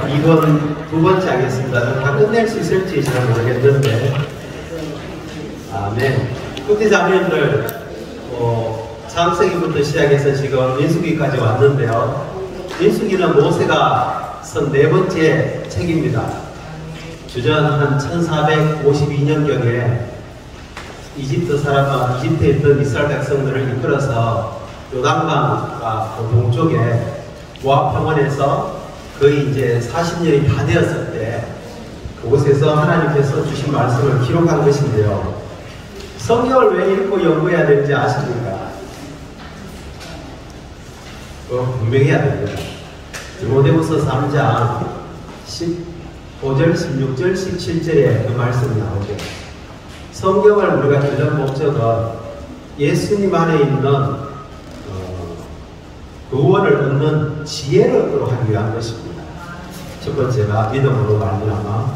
이번 두 번째 하겠습니다. 다 끝낼 수 있을지 잘 모르겠는데. 아멘. 후대 자매님들, 창세기부터 시작해서 지금 민수기까지 왔는데요. 민수기는 모세가 쓴 네 번째 책입니다. 주전 한 1452년경에 이집트에 있던 이스라엘 백성들을 이끌어서 요단강 동쪽에 모압 평원에서 거의 이제 40년이 다 되었을 때 그곳에서 하나님께서 주신 말씀을 기록한 것인데요. 성경을 왜 읽고 연구해야 되는지 아십니까? 분명해야 됩니다. 디모데후서 3장 15절, 16절, 17절에 그 말씀이 나오죠. 성경을 우리가 읽는 목적은 예수님 안에 있는 구원을 얻는 지혜를 얻도록 하기 위한 것입니다. 첫 번째가 믿음으로 말미암아,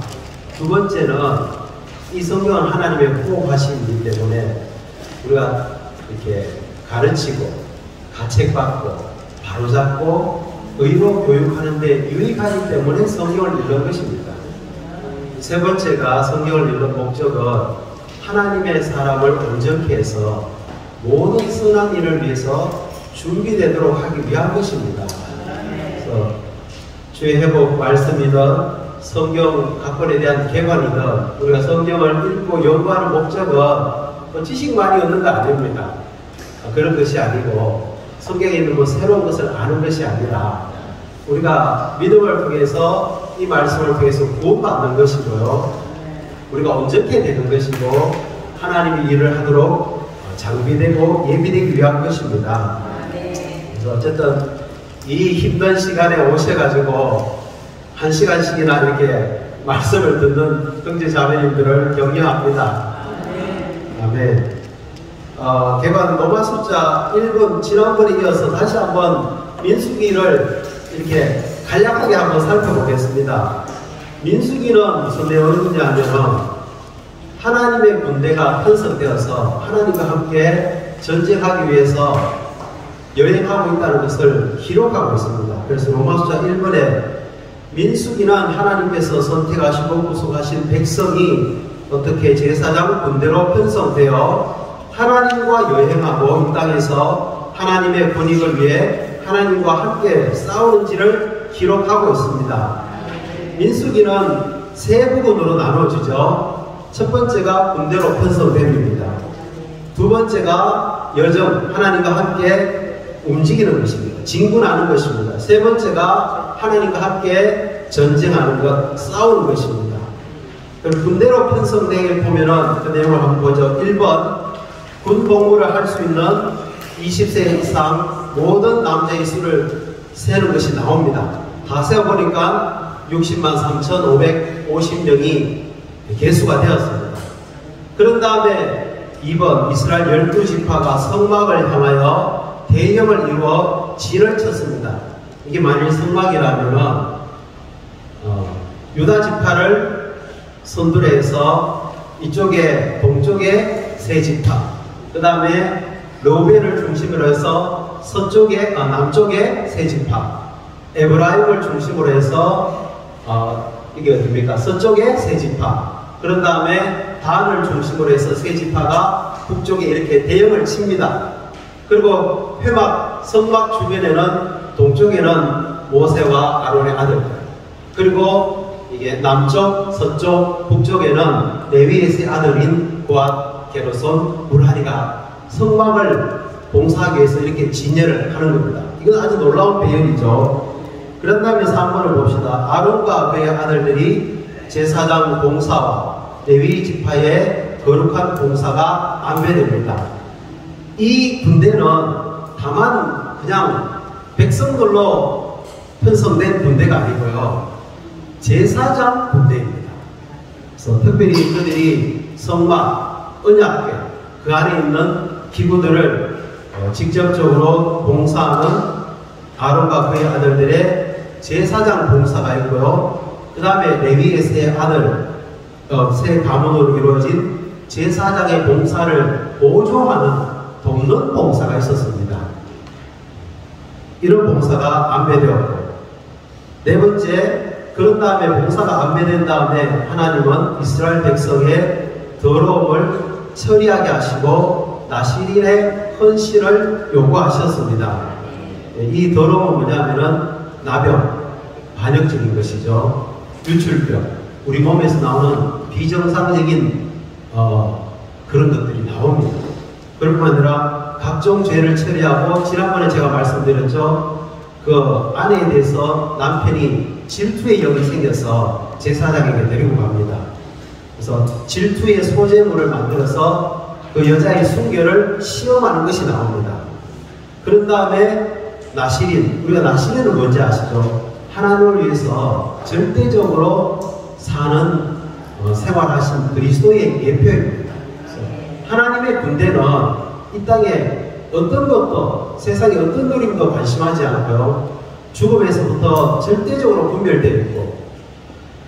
두 번째는 이 성경은 하나님의 호흡하심이기 때문에 우리가 이렇게 가르치고 가책받고 바로잡고 의로 교육하는데 유익하기 때문에 성경을 읽는 것입니다. 세 번째가 성경을 읽는 목적은 하나님의 사람을 온전케 해서 모든 선한 일을 위해서 준비되도록 하기 위한 것입니다. 그래서 주의 회복 말씀이든 성경 각본에 대한 개관이든 우리가 성경을 읽고 연구하는 목적은 지식 많이 얻는 거 아닙니다. 그런 것이 아니고 성경에 있는 새로운 것을 아는 것이 아니라 우리가 믿음을 통해서 이 말씀을 통해서 구원받는 것이고요. 우리가 온전케 되는 것이고 하나님이 일을 하도록 장비되고 예비되기 위한 것입니다. 그래서 어쨌든 이 힘든 시간에 오셔가지고 1시간씩이나 이렇게 말씀을 듣는 형제 자매님들을 격려합니다. 아멘. 개관 로마 숫자 1번 지난번에 이어서 다시 한번 민수기를 이렇게 간략하게 한번 살펴보겠습니다. 민수기는 무슨 내용이냐 하면 하나님의 군대가 편성되어서 하나님과 함께 전쟁하기 위해서 여행하고 있다는 것을 기록하고 있습니다. 그래서 로마 숫자 1번에 민수기는 하나님께서 선택하시고 구속하신 백성이 어떻게 제사장 군대로 편성되어 하나님과 여행하고 이 땅에서 하나님의 권익을 위해 하나님과 함께 싸우는지를 기록하고 있습니다. 민수기는 세 부분으로 나눠지죠. 첫 번째가 군대로 편성됨입니다. 두 번째가 여정, 하나님과 함께 움직이는 것입니다. 진군하는 것입니다. 세 번째가 하나님과 함께 전쟁하는 것, 싸우는 것입니다. 군대로 편성되게 보면은 그 내용을 한번 보죠. 1번, 군 복무를 할 수 있는 20세 이상 모든 남자의 수를 세는 것이 나옵니다. 다 세어보니까 60만 3,550명이 개수가 되었습니다. 그런 다음에 2번, 이스라엘 12지파가 성막을 향하여 대형을 이루어 진을 쳤습니다. 이게 만일 성막이라면 유다 지파를 선두로 해서 이쪽에 동쪽에 세 지파, 그 다음에 르우벤을 중심으로 해서 남쪽에 세 지파, 에브라임을 중심으로 해서 이게 어딥니까? 서쪽에 세 지파, 그런 다음에 단을 중심으로 해서 세 지파가 북쪽에 이렇게 대형을 칩니다. 그리고 성막 주변에는 동쪽에는 모세와 아론의 아들들, 그리고 이게 남쪽, 서쪽, 북쪽에는 레위의 세 아들인 고앗, 게르손, 무라리가 성막을 봉사하기 위해서 이렇게 진열을 하는 겁니다. 이건 아주 놀라운 배경이죠. 그런 다음에 3번을 봅시다. 아론과 그의 아들들이 제사장 봉사와 레위 지파의 거룩한 봉사가 안배됩니다. 이 군대는 다만 그냥 백성들로 편성된 군대가 아니고요, 제사장 군대입니다. 그래서 특별히 그들이 성막, 언약궤, 그 안에 있는 기구들을 직접적으로 봉사하는 아론과 그의 아들들의 제사장 봉사가 있고요. 그 다음에 레위의 세 가문으로 이루어진 제사장의 봉사를 보조하는 돕는 봉사가 있었습니다. 이런 봉사가 안배되었고, 네 번째, 그런 다음에 봉사가 안매된 다음에 하나님은 이스라엘 백성의 더러움을 처리하게 하시고 나실인의 헌신을 요구하셨습니다. 이 더러움은 뭐냐면은 나병, 반역적인 것이죠. 유출병, 우리 몸에서 나오는 비정상적인 그런 것들이 나옵니다. 그뿐만 아니라 각종 죄를 처리하고, 지난번에 제가 말씀드렸죠. 그 아내에 대해서 남편이 질투의 영이 생겨서 제사장에게 데리고 갑니다. 그래서 질투의 소재물을 만들어서 그 여자의 순결을 시험하는 것이 나옵니다. 그런 다음에 나실인, 우리가 나실인은 뭔지 아시죠? 하나님을 위해서 절대적으로 사는 생활하신 그리스도의 예표입니다. 하나님의 군대는 이 땅에 어떤 것도, 세상의 어떤 누림도 관심하지 않고요, 죽음에서부터 절대적으로 분별되어 있고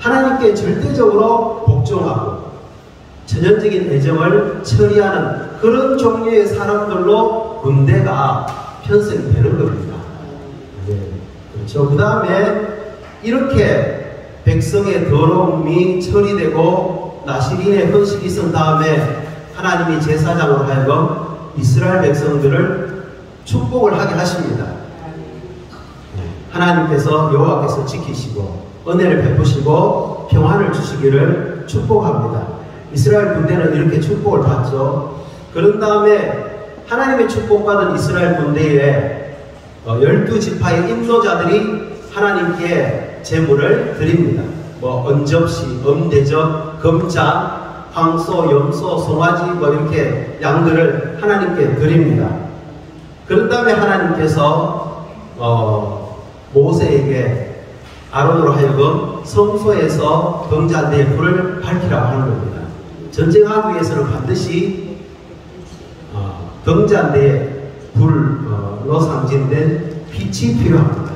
하나님께 절대적으로 복종하고 천연적인 애정을 처리하는 그런 종류의 사람들로 군대가 편성이 되는 겁니다. 네, 그렇죠. 그 다음에 이렇게 백성의 더러움이 처리되고 나실인의 헌신이 있은 다음에 하나님이 제사장으로 하여금 이스라엘 백성들을 축복을 하게 하십니다. 하나님께서, 여호와께서 지키시고 은혜를 베푸시고 평안을 주시기를 축복합니다. 이스라엘 군대는 이렇게 축복을 받죠. 그런 다음에 하나님의 축복받은 이스라엘 군대에 12지파의 인도자들이 하나님께 제물을 드립니다. 뭐 언접시, 엄대접, 금장, 황소, 염소, 송아지 이렇게 양들을 하나님께 드립니다. 그런 다음에 하나님께서 모세에게 아론으로 하여금 성소에서 병자대의 불을 밝히라고 하는 겁니다. 전쟁하기 위해서는 반드시 병자대의 불로 상징된 빛이 필요합니다.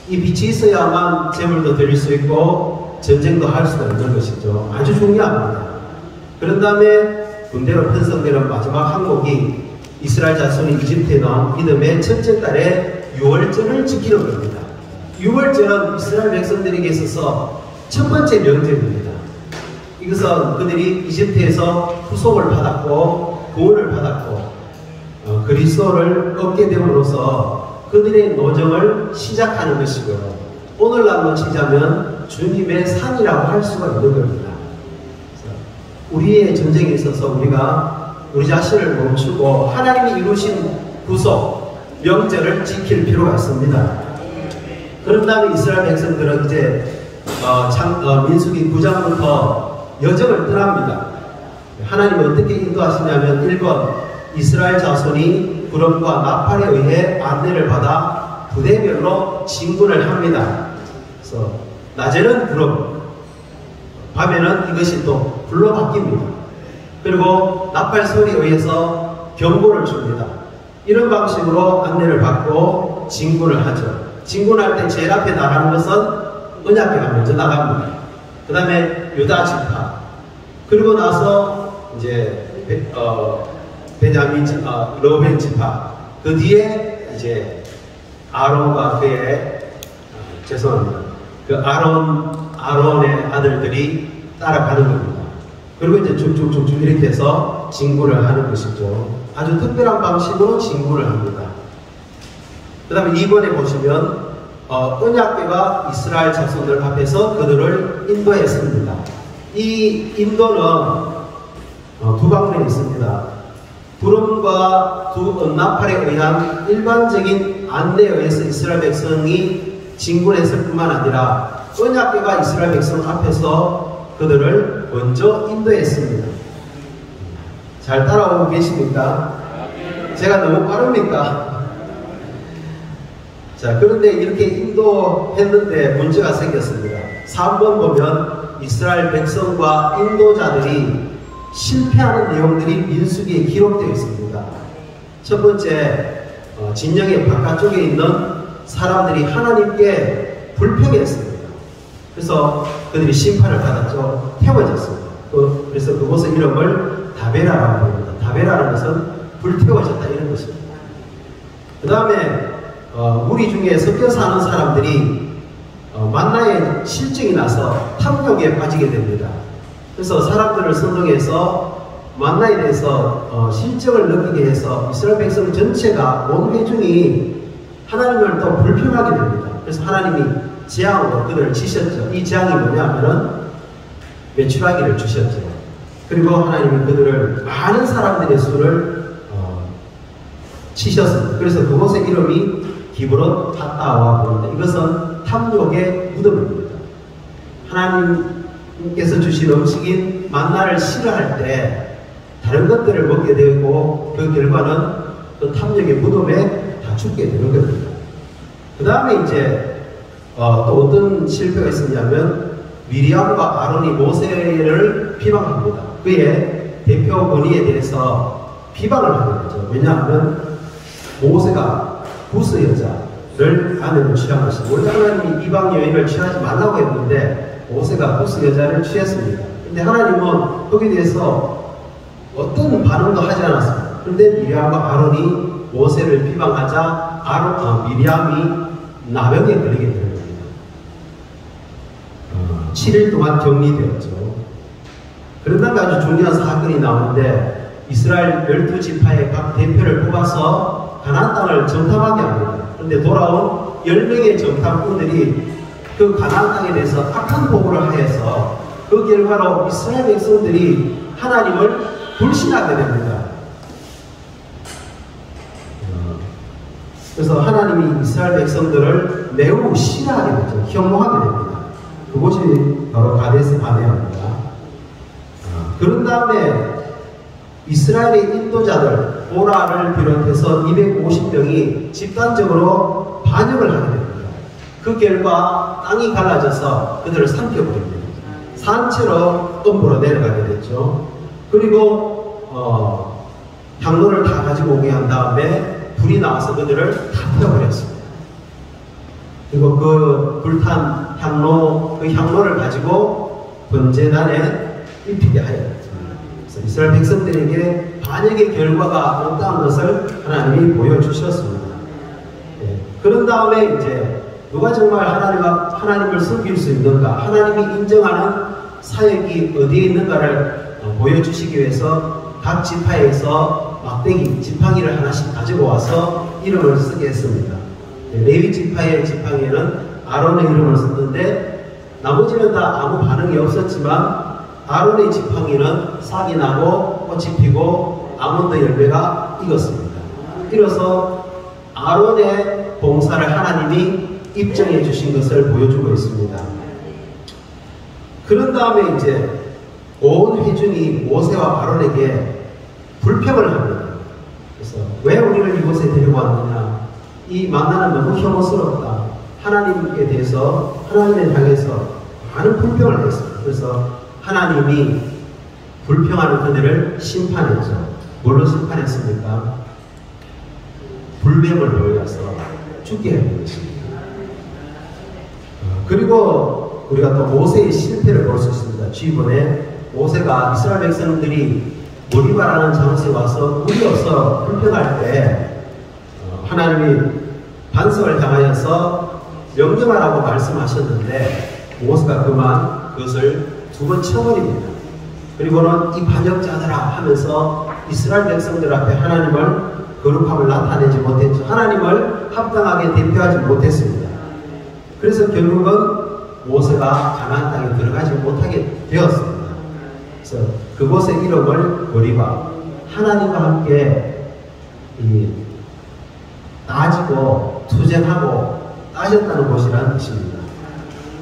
이 빛이 있어야만 제물도 드릴 수 있고 전쟁도 할 수가 있는 것이죠. 아주 중요합니다. 그런 다음에 군대로 편성되는 마지막 항목이 이스라엘 자손이 이집트에 나온 이듬해 첫째 달에 유월절을 지키는 겁니다. 유월절은 이스라엘 백성들에게 있어서 첫 번째 명절입니다. 이것은 그들이 이집트에서 후속을 받았고 구원을 받았고 그리스도를 얻게 됨으로써 그들의 노정을 시작하는 것이고요. 오늘날로 치자면 주님의 산이라고 할 수가 있는 겁니다. 우리의 전쟁에 있어서 우리가 우리 자신을 멈추고 하나님이 이루신 구속, 명절을 지킬 필요가 있습니다. 그런 다음에 이스라엘 백성들은 이제 민수기 9장부터 여정을 떠납니다. 하나님이 어떻게 인도하시냐면 1번 이스라엘 자손이 구름과 나팔에 의해 안내를 받아 부대별로 진군을 합니다. 그래서 낮에는 구름, 밤에는 이것이 또 불로 바뀝니다. 그리고 나팔 소리에 의해서 경고를 줍니다. 이런 방식으로 안내를 받고 진군을 하죠. 진군할 때 제일 앞에 나가는 것은 언약궤가 먼저 나갑니다. 그 다음에 유다 지파, 그리고 나서 이제 베냐민 지파, 러벤 지파, 그 뒤에 이제 아론과 그의 죄송합니다. 그 아론의 아들들이 따라가는 겁니다. 그리고 이제 쭉쭉쭉쭉 이렇게 해서 진군을 하는 것이죠. 아주 특별한 방식으로 진군을 합니다. 그 다음에 2번에 보시면 언약궤가 이스라엘 자손들 앞에서 그들을 인도했습니다. 이 인도는 두 방면이 있습니다. 구름과 두 나팔에 의한 일반적인 안내에 의해서 이스라엘 백성이 진군했을 뿐만 아니라 언약궤가 이스라엘 백성 앞에서 그들을 먼저 인도했습니다. 잘 따라오고 계십니까? 제가 너무 빠릅니까? 자, 그런데 이렇게 인도했는데 문제가 생겼습니다. 3번 보면 이스라엘 백성과 인도자들이 실패하는 내용들이 민수기에 기록되어 있습니다. 첫 번째, 진영의 바깥쪽에 있는 사람들이 하나님께 불평했습니다. 그래서 그들이 심판을 받았죠. 태워졌습니다. 그래서 그곳의 이름을 다베라라고 합니다. 다베라라는 것은 불태워졌다 이런 것입니다. 그 다음에 우리 중에 섞여 사는 사람들이 만나의 실증이 나서 탐욕에 빠지게 됩니다. 그래서 사람들을 선동해서 만나에 대해서 실증을 느끼게 해서 이스라엘 백성 전체가 온 회중이 하나님을 또 불평하게 됩니다. 그래서 하나님이 재앙으로 그들을 치셨죠. 이 재앙이 뭐냐면은 메추라기를 주셨죠. 그리고 하나님이 그들을 많은 사람들의 수를 치셨습니다. 그래서 그곳의 이름이 기브론 핫다와 부릅니다. 이것은 탐욕의 무덤입니다. 하나님께서 주신 음식인 만나를 싫어할 때 다른 것들을 먹게 되고 그 결과는 그 탐욕의 무덤에 다 죽게 되는 겁니다. 그 다음에 이제 또 어떤 실패가 있었냐면 미리암과 아론이 모세를 비방합니다. 그의 대표 권위에 대해서 비방을 하게 되죠. 왜냐하면 모세가 구스 여자를 아내로 취한 것이고 원래 하나님이 이방 여인을 취하지 말라고 했는데 모세가 구스 여자를 취했습니다. 근데 하나님은 거기에 대해서 어떤 반응도 하지 않았습니다. 그런데 미리암과 아론이 모세를 비방하자 미리암이 나병에 걸리게 되는 겁니다. 7일 동안 격리되었죠. 그런 다음에 아주 중요한 사건이 나오는데 이스라엘 12지파의 각 대표를 뽑아서 가나안 땅을 정탐하게 합니다. 그런데 돌아온 10명의 정탐꾼들이 그 가나안 땅에 대해서 악한 보고를 하여서 그 결과로 이스라엘 백성들이 하나님을 불신하게 됩니다. 그래서 하나님이 이스라엘 백성들을 매우 싫어하게 되죠. 혐오하게 됩니다. 그곳이 바로 가데스 바네아입니다. 그런 다음에 이스라엘의 인도자들 보라를 비롯해서 250명이 집단적으로 반역을 하게 됩니다. 그 결과 땅이 갈라져서 그들을 삼켜버립니다. 산채로 음부로 내려가게 됐죠. 그리고 향로를 다 가지고 오게 한 다음에 불이 나와서 그들을 다 태워버렸습니다. 그리고 그 불탄 향로, 그 향로를 가지고 번제단에 입히게 하였습니다. 그래서 이스라엘 백성들에게 반역의 결과가 없다는 것을 하나님이 보여주셨습니다. 그런 다음에 이제 누가 정말 하나님을 섬길 수 있는가, 하나님이 인정하는 사역이 어디에 있는가를 보여주시기 위해서 각 지파에서 막대기, 지팡이를 하나씩 가지고 와서 이름을 쓰게 했습니다. 레위 지파의 지팡이에는 아론의 이름을 썼는데 나머지는 다 아무 반응이 없었지만 아론의 지팡이는 싹이 나고 꽃이 피고 아몬드 열매가 익었습니다. 이로써 아론의 봉사를 하나님이 입증해 주신 것을 보여주고 있습니다. 그런 다음에 이제 온 회중이 모세와 아론에게 불평을 합니다. 그래서 왜 우리를 이곳에 데려왔느냐, 이 만나는 너무 혐오스럽다. 하나님께 대해서, 하나님을 향해서 많은 불평을 했습니다. 그래서 하나님이 불평하는 그들을 심판했죠. 뭘로 심판했습니까? 불뱀을 보여서 죽게 해버렸습니다. 그리고 우리가 또 모세의 실패를 볼 수 있습니다. G번에 모세가 이스라엘 백성들이 모리바라는 장소에 와서 물이 없어 불평할 때 하나님이 반석을 향하여서 명령하라고 말씀하셨는데 모세가 그만 그것을 두 번 쳐버립니다. 그리고는 이 반역자들아 하면서 이스라엘 백성들 앞에 하나님을 거룩함을 나타내지 못했죠. 하나님을 합당하게 대표하지 못했습니다. 그래서 결국은 모세가 가나안 땅에 들어가지 못하게 되었습니다. 그래서 그곳의 이름을 모리바, 하나님과 함께 따지고 투쟁하고 따졌다는 곳이라는 뜻입니다.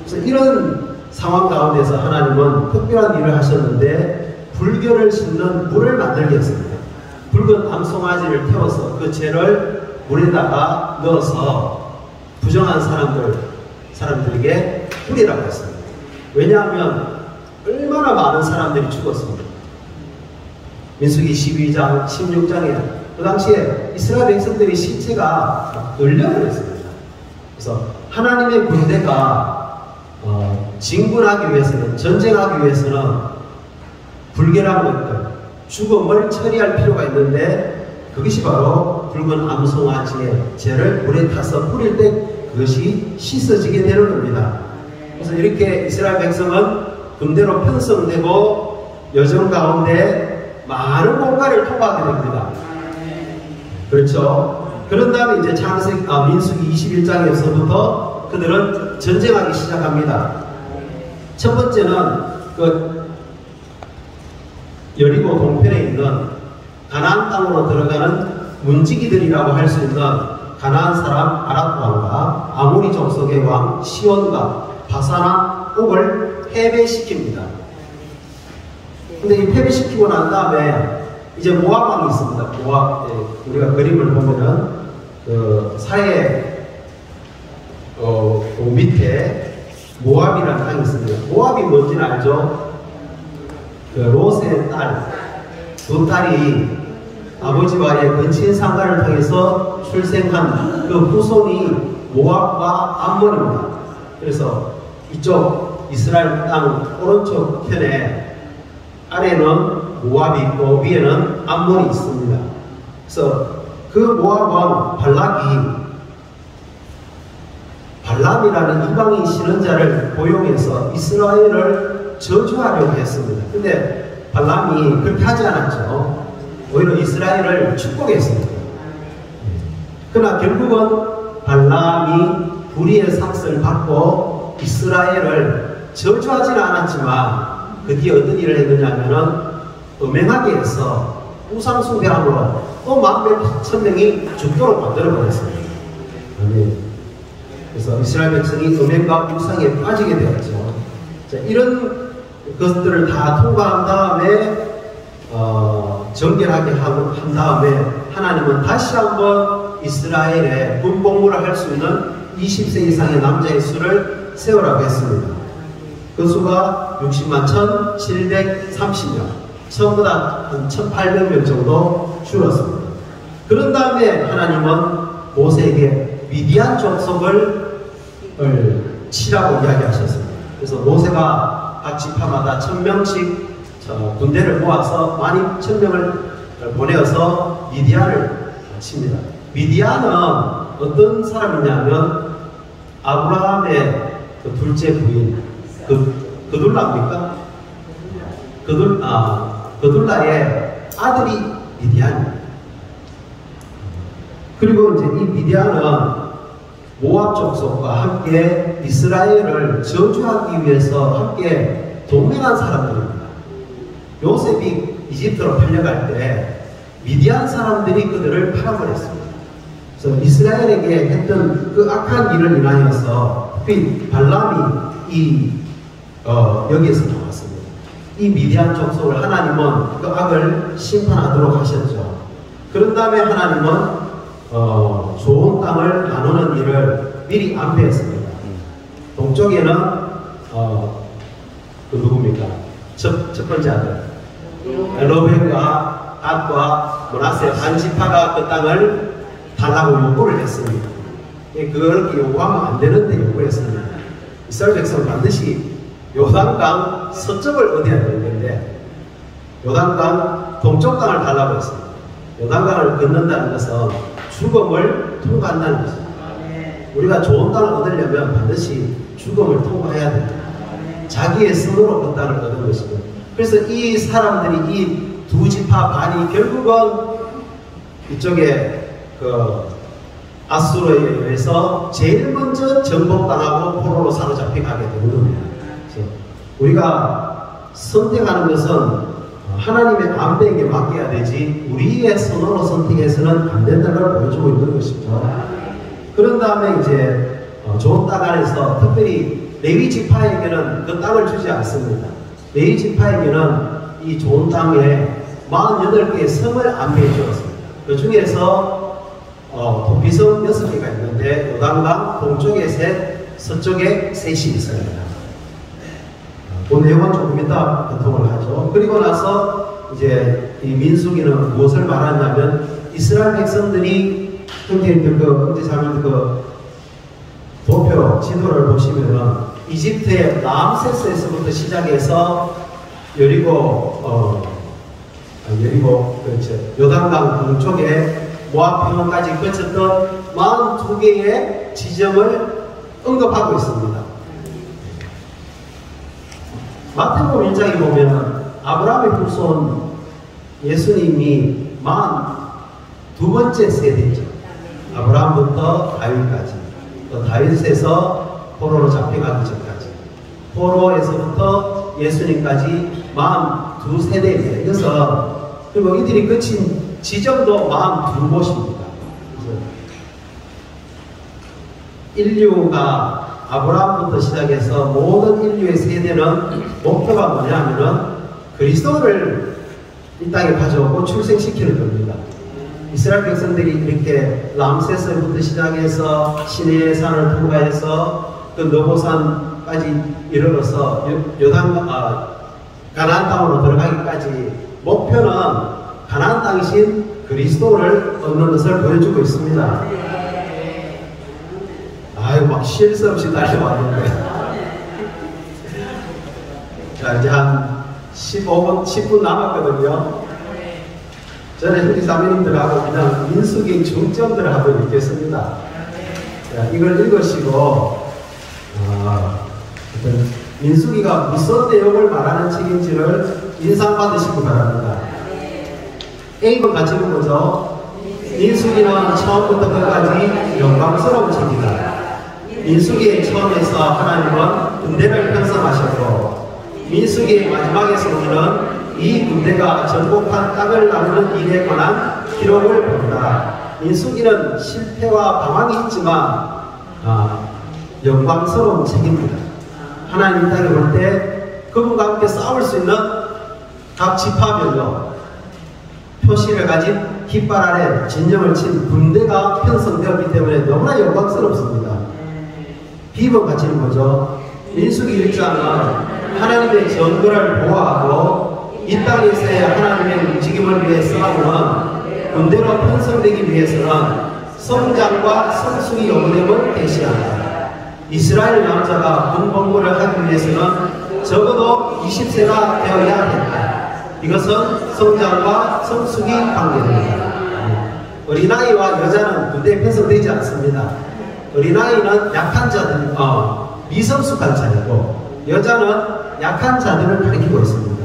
그래서 이런 상황 가운데서 하나님은 특별한 일을 하셨는데 불결을 씻는 물을 만들게 했습니다. 붉은 암송아지를 태워서 그 죄를 물에다가 넣어서 부정한 사람들에게 뿌리라고 했습니다. 왜냐하면 얼마나 많은 사람들이 죽었습니다. 민수기 12장, 16장에 그 당시에 이스라엘 백성들의 시체가 얼려버렸습니다. 그래서 하나님의 군대가 진군하기 위해서는, 전쟁하기 위해서는 불결한 것들, 죽음을 처리할 필요가 있는데 그것이 바로 붉은 암송아지의 재를 물에 타서 뿌릴 때 그것이 씻어지게 되는 겁니다. 그래서 이렇게 이스라엘 백성은 군대로 편성되고 여정 가운데 많은 공간을 통과하게 됩니다. 그렇죠? 그런 다음에 이제 민수기 21장에서부터 그들은 전쟁하기 시작합니다. 첫 번째는 여리고 동편에 있는 가나안 땅으로 들어가는 문지기들이라고 할 수 있는 가나안 사람 아랏 왕과 아모리 족속의 왕 시온과 바사나 옥을 패배시킵니다. 근데 이 패배시키고 난 다음에 이제 모압 왕이 있습니다. 모압, 우리가 그림을 보면은 그 사해 그 밑에 모압이라는 땅이 있습니다. 모압이 뭔지는 알죠? 그 롯의 딸, 두 딸이 아버지와의 근친 상가를 통해서 출생한 그 후손이 모압과 암몬입니다. 그래서 이쪽 이스라엘 땅 오른쪽 편에 아래는 모압이 있고 위에는 암몬이 있습니다. 그래서 그 모압 왕 발람이라는 이방인 신원자를 고용해서 이스라엘을 저주하려고 했습니다. 근데 발람이 그렇게 하지 않았죠. 오히려 이스라엘을 축복했습니다. 그러나 결국은 발람이 불의의 삭슬을 받고 이스라엘을 저주하지는 않았지만 그 뒤에 어떤 일을 했느냐면은 음행하게 해서 우상숭배함으로 또 11,000명이 죽도록 만들어버렸습니다. 그래서 이스라엘 백성이 음행과 우상에 빠지게 되었죠. 자, 이런 것들을 다 통과한 다음에 정결하게 한 다음에 하나님은 다시 한번 이스라엘에 군복무를 할 수 있는 20세 이상의 남자의 수를 세우라고 했습니다. 그 수가 60만 1,730명, 처음보다 한 1,800명 정도 줄었습니다. 그런 다음에 하나님은 모세에게 미디안 족속을 치라고 이야기하셨습니다. 그래서 모세가 각 지파마다 1,000명씩 군대를 모아서 12,000명을 보내어서 미디안을 칩니다. 미디안은 어떤 사람이냐면 아브라함의 그 둘째 부인 그둘라입니까? 그둘라의 아들이 미디안입니다. 그리고 이제 이 미디안은 모압 족속과 함께 이스라엘을 저주하기 위해서 함께 동맹한 사람들입니다. 요셉이 이집트로 팔려갈 때 미디안 사람들이 그들을 팔아버렸습니다. 그래서 이스라엘에게 했던 그 악한 일을 인하여서 특히 발람이 여기에서 나왔습니다. 이 미디안 족속을 하나님은 그 악을 심판하도록 하셨죠. 그런 다음에 하나님은 좋은 땅을 나누는 일을 미리 안배했습니다. 동쪽에는 누굽니까? 첫 번째 아들 로벤과 갓과 므낫세 반 지파가 그 땅을 달라고 요구를 했습니다. 그렇게 요구하면 안 되는데 요구했습니다. 이스라엘 백성은 반드시 요단강 서쪽을 얻어야 되는데 요단강 동쪽 땅을 달라고 했습니다. 요단강을 건넌다는 것은 죽음을 통과한다는 것입니다. 우리가 좋은 땅을 얻으려면 반드시 죽음을 통과해야 됩니다. 자기의 손으로 그 땅을 얻은 것입니다. 그래서 이 사람들이 이 두 지파 반이 결국은 이쪽에 아수르에 의해서 제일 먼저 정복당하고 포로로 사로잡혀 가게 되는 겁니다. 그래서 우리가 선택하는 것은 하나님의 안배에게 맡겨야 되지 우리의 손으로 선택해서는 안 된다는 걸 보여주고 있는 것이죠. 그런 다음에 이제 좋은 땅 안에서 특별히 레위 지파에게는 그 땅을 주지 않습니다. 레위 지파에게는 이 좋은 땅에 48개의 성을 안배해 주었습니다. 그 중에서 도피성 6개가 있는데 요단강 동쪽에 셋, 서쪽에 셋이 있습니다. 그 내용은 조금 이따 교통을 하죠. 그리고 나서 이제 이 민수기는 무엇을 말하냐면 이스라엘 백성들이 도표 지도를 보시면은 이집트의 람세스에서부터 시작해서 여리고 요단강 동쪽에 모압 평원까지 거쳤던 42개의 지점을 언급하고 있습니다. 마태복음 1장에 보면 아브라함의 후손 예수님이 두 번째 세대죠. 아브라함부터 다윗까지, 또 다윗에서 포로로 잡혀가기 전까지, 포로에서부터 예수님까지 42세대입니다. 이것은 그리고 이들이 거친 지점도 42곳입니다. 인류가 아브라함부터 시작해서 모든 인류의 세대는 목표가 뭐냐면은 그리스도를 이 땅에 가져오고 출생시키는 겁니다. 이스라엘 백성들이 이렇게 람세스부터 시작해서 시내의 산을 통과해서 그 너보산까지 이르러서 가나안 땅으로 들어가기까지 목표는 가나안 땅이신 그리스도를 얻는 것을 보여주고 있습니다. 아유, 막 쉴 새 없이 달려왔는데. 자, 이제 한 10분 남았거든요. 저는 형제 자매님들하고 그냥 민수기 중점들을 한번 읽겠습니다. 자, 이걸 읽으시고, 민수기가 무슨 내용을 말하는 책인지를 인상받으시기 바랍니다. A번 같이 읽어보죠. 민수기는 처음부터 끝까지 영광스러운 책이다. 민수기의 처음에서 하나님은 군대를 편성하셨고, 민수기의 마지막에서 우리는 이 군대가 전복한 땅을 나누는 일에 관한 기록을 본다. 민수기는 실패와 방황이 있지만 영광스러운 책입니다. 하나님 땅에 볼 때 그분과 함께 싸울 수 있는 각 지파별로 표시를 가진 깃발 아래 진영을 친 군대가 편성되었기 때문에 너무나 영광스럽습니다. B번 같이 읽어보죠. 민수기 1장은 하나님의 전거를 보호하고 이 땅에서의 하나님의 움직임을 위해 싸우는 군대로 편성되기 위해서는 성장과 성숙이 요구됨을 대시한다. 이스라엘 남자가 군복무를 하기 위해서는 적어도 20세가 되어야 한다. 이것은 성장과 성숙이 관계됩니다. 어린아이와 여자는 군대에 편성되지 않습니다. 어린아이는 약한 자들, 미성숙한 자이고 여자는 약한 자들을 가리키고 있습니다.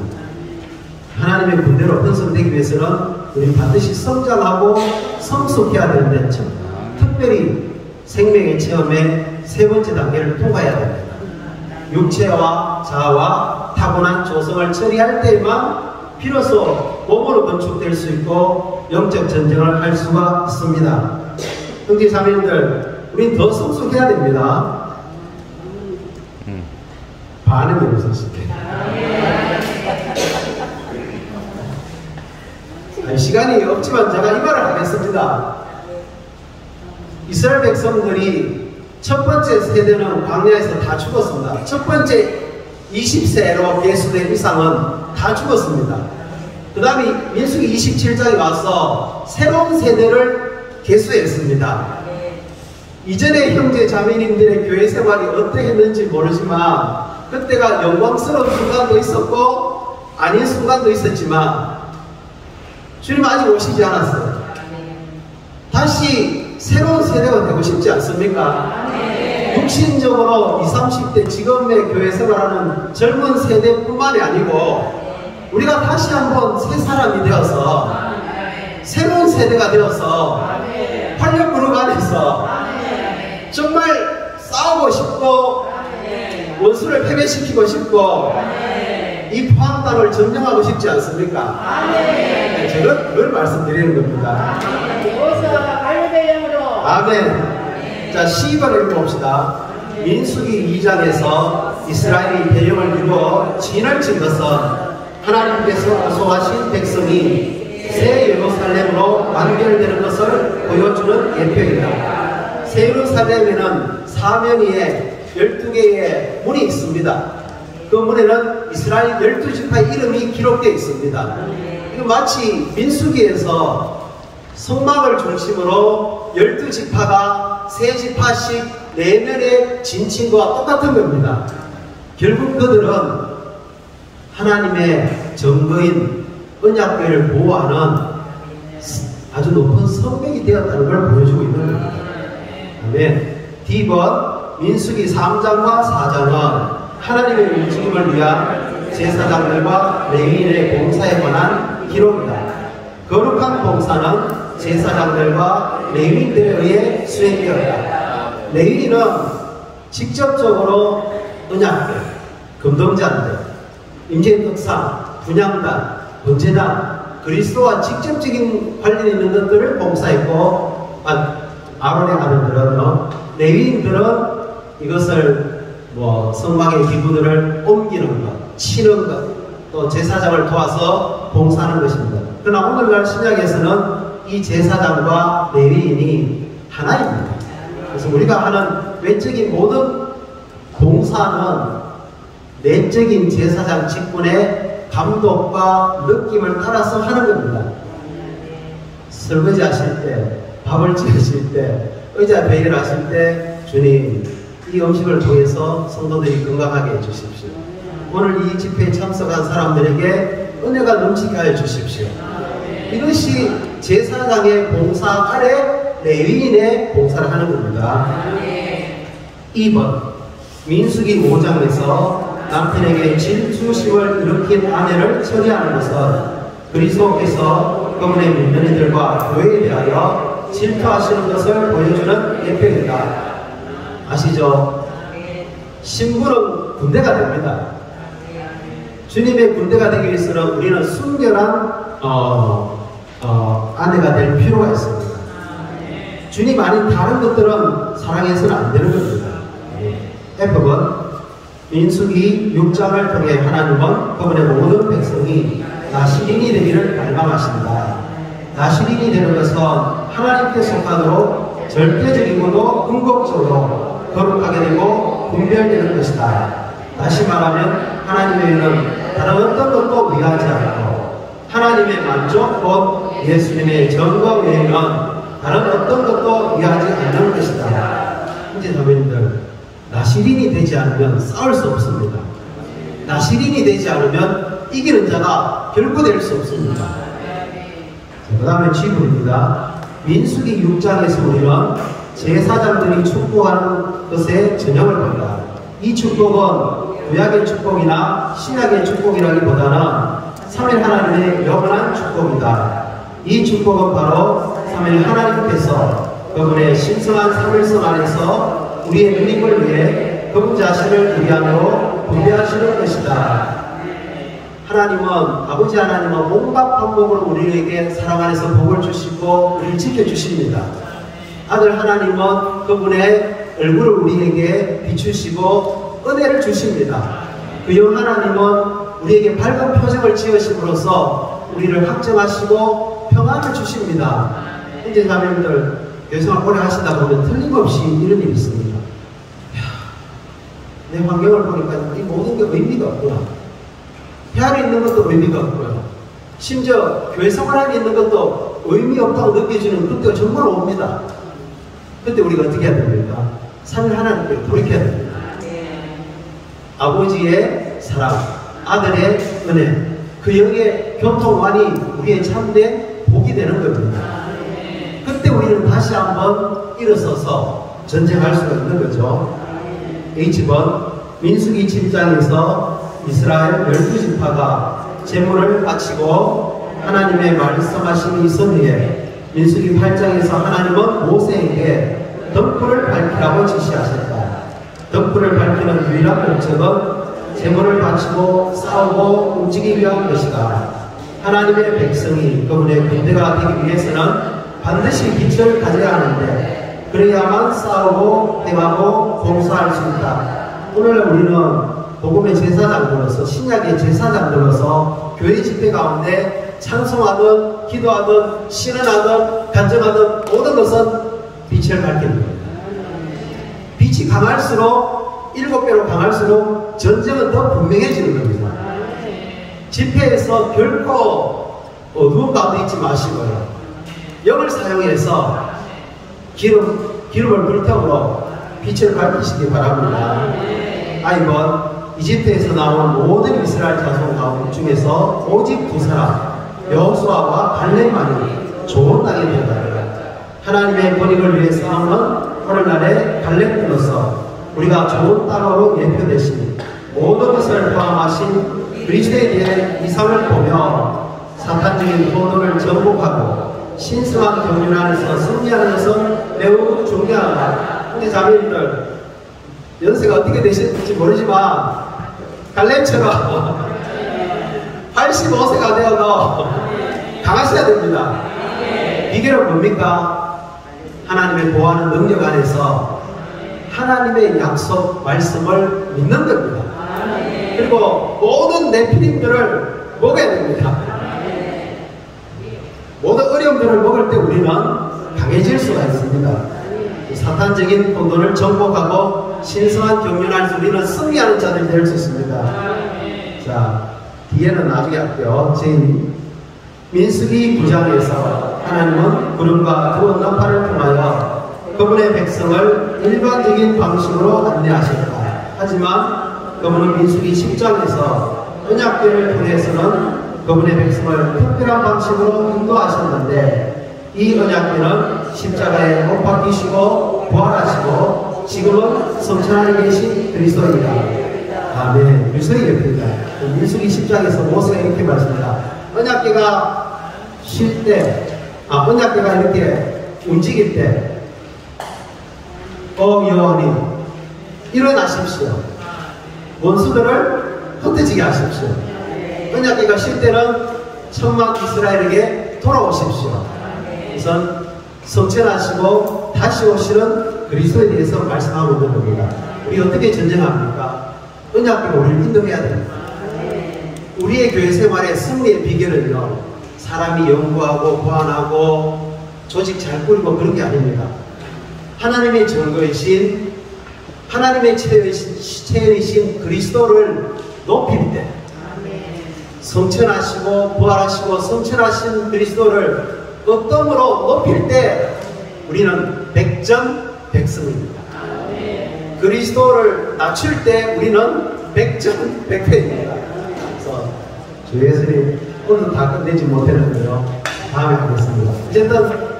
하나님의 군대로 편성되기 위해서는 우리 반드시 성장하고 성숙해야 되는데 특별히 생명의 체험의 세 번째 단계를 통과해야 됩니다. 육체와 자아와 타고난 조성을 처리할 때만 비로소 몸으로 건축될 수 있고 영적 전쟁을 할 수가 있습니다. 형제 자매님들, 우린 더 성숙해야 됩니다. 반응이 없으시게. 시간이 없지만 제가 이 말을 하겠습니다. 이스라엘 백성들이 첫 번째 세대는 광야에서 다 죽었습니다. 첫 번째 20세로 계수된 이상은 다 죽었습니다. 그 다음에 민수기 27장에 와서 새로운 세대를 계수했습니다. 이전에 형제 자매님들의 교회 생활이 어떠했는지 모르지만 그때가 영광스러운 순간도 있었고 아닌 순간도 있었지만 주님 아직 오시지 않았어요. 다시 새로운 세대가 되고 싶지 않습니까? 육신적으로 20, 30대 지금의 교회 생활하는 젊은 세대뿐만이 아니고 우리가 다시 한번 새 사람이 되어서 새로운 세대가 되어서 활력그룹 안에서 정말 싸우고 싶고 원수를 패배시키고 싶고 이 포항 땅을 점령하고 싶지 않습니까? 제가 그걸 말씀드리는 겁니다. 아멘. 자, 12번을 읽어봅시다. 민수기 2장에서 이스라엘이 대령을 이루어 진을 친 것은 하나님께서 호소하신 백성이 새 예루살렘으로 완결되는 것을 보여주는 예표이다. 새 예루살렘에는 사면위에 12개의 문이 있습니다. 그 문에는 이스라엘 12지파의 이름이 기록되어 있습니다. 이거 마치 민수기에서 성막을 중심으로 12지파가 3지파씩 내면에 진친 것과 똑같은 겁니다. 결국 그들은 하나님의 증거인 언약궤를 보호하는 아주 높은 성맥이 되었다는 걸 보여주고 있는 겁니다. 아멘. D번 민수기 3장과 4장은 하나님의 움직임을 위한 제사장들과 레위인의 봉사에 관한 기록이다. 거룩한 봉사는 제사장들과 레위인들에 의해 수행되었다. 레위인은 직접적으로 언약궤, 금동잔대, 임재의 떡상, 분향단, 번제단, 그리스도와 직접적인 관련이 있는 것들을 봉사했고, 아론의 아들들은 레위인들은 이것을 성막의 기구들을 옮기는 것, 치는 것, 또 제사장을 도와서 봉사하는 것입니다. 그러나 오늘날 신약에서는 이 제사장과 레위인이 하나입니다. 그래서 우리가 하는 외적인 모든 봉사는 내적인 제사장 직분의 감독과 느낌을 따라서 하는 겁니다. 설거지 하실 때, 밥을 지으실 때, 의자 베일을 하실 때 주님 이 음식을 통해서 성도들이 건강하게 해주십시오. 오늘 이 집회에 참석한 사람들에게 은혜가 넘치게 하여 주십시오. 이것이 제사장의 봉사 아래 레위인의 봉사를 하는 겁니다. 2번 민수기 5장에서 남편에게 질투심을 일으킨 아내를 처리하는 것은 그리스도께서 그분의 민면이들과 교회에 대하여 질투하시는 것을 보여주는 예표이다. 아시죠? 신부는 군대가 됩니다. 주님의 군대가 되기 위해서는 우리는 순결한 아내가 될 필요가 있습니다. 주님 아닌 다른 것들은 사랑해서는 안 되는 겁니다. F번 민수기 6장을 통해 하나님은 그분의 모든 백성이 나시린이 되기를 갈망하신다. 나시린이 되는 것은 하나님께 속하도록 절대적이고도 궁극적으로 거룩하게 되고 분별되는 것이다. 다시 말하면 하나님의 의는 다른 어떤 것도 위하지 않고 하나님의 만족 곧 예수님의 정과 외에는 다른 어떤 것도 위하지 않는 것이다. 형제자매님들, 나시린이 되지 않으면 싸울 수 없습니다. 나시린이 되지 않으면 이기는 자가 결코 될 수 없습니다. 그 다음에 G분입니다. 민수기 6장에서 우리는 제사장들이 축복하는 것에 전형을 본다. 이 축복은 구약의 축복이나 신약의 축복이라기보다는 삼위 하나님의 영원한 축복이다. 이 축복은 바로 삼위 하나님께서 그분의 신성한 삼일성 안에서 우리의 누림을 위해 그분 자신을 우리 안으로 분배하시는 것이다. 하나님은, 아버지 하나님은 온갖 방법으로 우리에게 사랑 안에서 복을 주시고 우리를 지켜주십니다. 아들 하나님은 그분의 얼굴을 우리에게 비추시고 은혜를 주십니다. 그 영 하나님은 우리에게 밝은 표정을 지으심으로써 우리를 확정하시고 평안을 주십니다. 이제 자매님들, 교회생활 오래 하시다 보면 틀림없이 이런 일이 있습니다. 내 환경을 보니까 이 모든 게 의미가 없구나. 폐암에 있는 것도 의미가 없고요. 심지어 교회생활 안에 있는 것도 의미 없다고 느껴지는 그때가 정말 옵니다. 그때 우리가 어떻게 해야 됩니까? 삼위 하나님께 돌이켜야 됩니다. 아버지의 사랑, 아들의 은혜, 그 영의 교통만이 우리의 참된 복이 되는 겁니다. 그때 우리는 다시 한번 일어서서 전쟁할 수가 있는 거죠. H번 민수기 7장에서 이스라엘 12지파가 제물을 바치고 하나님의 말씀하신 이 선위에 민수기 8장에서 하나님은 모세에게 덕불을 밝히라고 지시하셨다. 덕불을 밝히는 유일한 목적은 제물을 바치고 싸우고 움직이기 위한 것이다. 하나님의 백성이 그분의 군대가 되기 위해서는 반드시 빛을 가져야 하는데 그래야만 싸우고 행하고 봉사할 수 있다. 오늘 우리는 복음의 제사장들로서, 신약의 제사장들로서 교회 집회 가운데 찬송하든 기도하든 신언하든 간증하든 모든 것은 빛을 밝히는 겁니다. 빛이 강할수록 7배로 강할수록 전쟁은 더 분명해지는 겁니다. 집회에서 결코 어두운 가운데 있지 마시고요. 영을 사용해서 기름을 불태우러 빛을 밝히시기 바랍니다. 이번 이집트에서 나온 모든 이스라엘 자손 가운데 중에서 오직 두 사람, 여호수아와 갈렙만이 좋은 땅이 되었다. 하나님의 권익을 위해 싸우는 오늘날의 갈렙으로서 우리가 좋은 땅으로 예표되신 모든 것을 포함하신 그리스도에 대한 이상을 보며 사탄적인 혼돈을 정복하고 신성한 경륜 안에서 승리하는 것은 매우 중요하다. 근데 자매님들, 연세가 어떻게 되실지 모르지만 갈렙처럼 85세가 되어도 강하셔야 됩니다. 비결은 뭡니까? 하나님의 보호하는 능력 안에서 하나님의 약속 말씀을 믿는 겁니다. 그리고 모든 네피림들을 먹어야 됩니다. 모든 어려움들을 먹을 때 우리는 강해질 수가 있습니다. 사탄적인 혼돈을 정복하고 신성한 경륜 안에서 우리는 승리하는 자들이 될 수 있습니다. 자, 뒤에는 나중에 할게요. 민수기 9장에서 하나님은 구름과 두원 나팔을 통하여 그분의 백성을 일반적인 방식으로 안내하셨다. 하지만 그분은 민수기 10장에서 언약궤를 통해서는 그분의 백성을 특별한 방식으로 인도하셨는데, 이 언약궤는 십자가에 못 박히시고 부활하시고 지금은 성천 안에 계신 그리스도입니다. 아멘. 민수기 옆입니다. 민수기 10장에서 모세가 이렇게 말씀합니다. 언약궤가 쉴 때, 언약궤가 이렇게 움직일 때, 여호와님 일어나십시오. 원수들을 흩어지게 하십시오. 언약궤가 쉴 때는 천만 이스라엘에게 돌아오십시오. 우선 성천하시고 다시 오시는 그리스도에 대해서 말씀하고 있는 겁니다. 우리 어떻게 전쟁합니까? 언약궤가 우리를 인도해야 됩니다. 우리의 교회 생활의 승리의 비결은요, 사람이 연구하고 보완하고 조직 잘 꾸리고 그런 게 아닙니다. 하나님의 증거이신, 하나님의 체현이신 그리스도를 높일 때, 성천하시고 부활하시고 성천하신 그리스도를 어떠므로 높일 때 우리는 백전백승입니다. 그리스도를 낮출 때 우리는 백전백패입니다. 그래서 주 예수님 오늘 다 끝내지 못했는데요, 다음에 하겠습니다. 어쨌든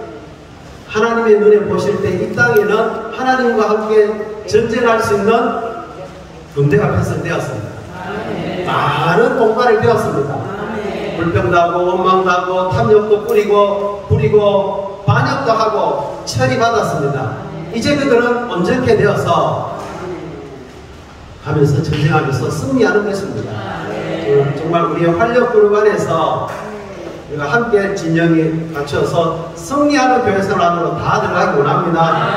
하나님의 눈에 보실 때 이 땅에는 하나님과 함께 전쟁할 수 있는 군대가 편성되었습니다. 많은 공간을 배웠습니다. 불평도 하고 원망도 하고 탐욕도 부리고 반역도 하고 처리받았습니다. 이제 그들은 온전케 되어서 하면서 전쟁하면서 승리하는 것입니다. 정말 우리의 활력그룹 안에서 우리가 함께 진영에 갖춰서 승리하는 교회 생활 안으로 다 들어가기 원합니다.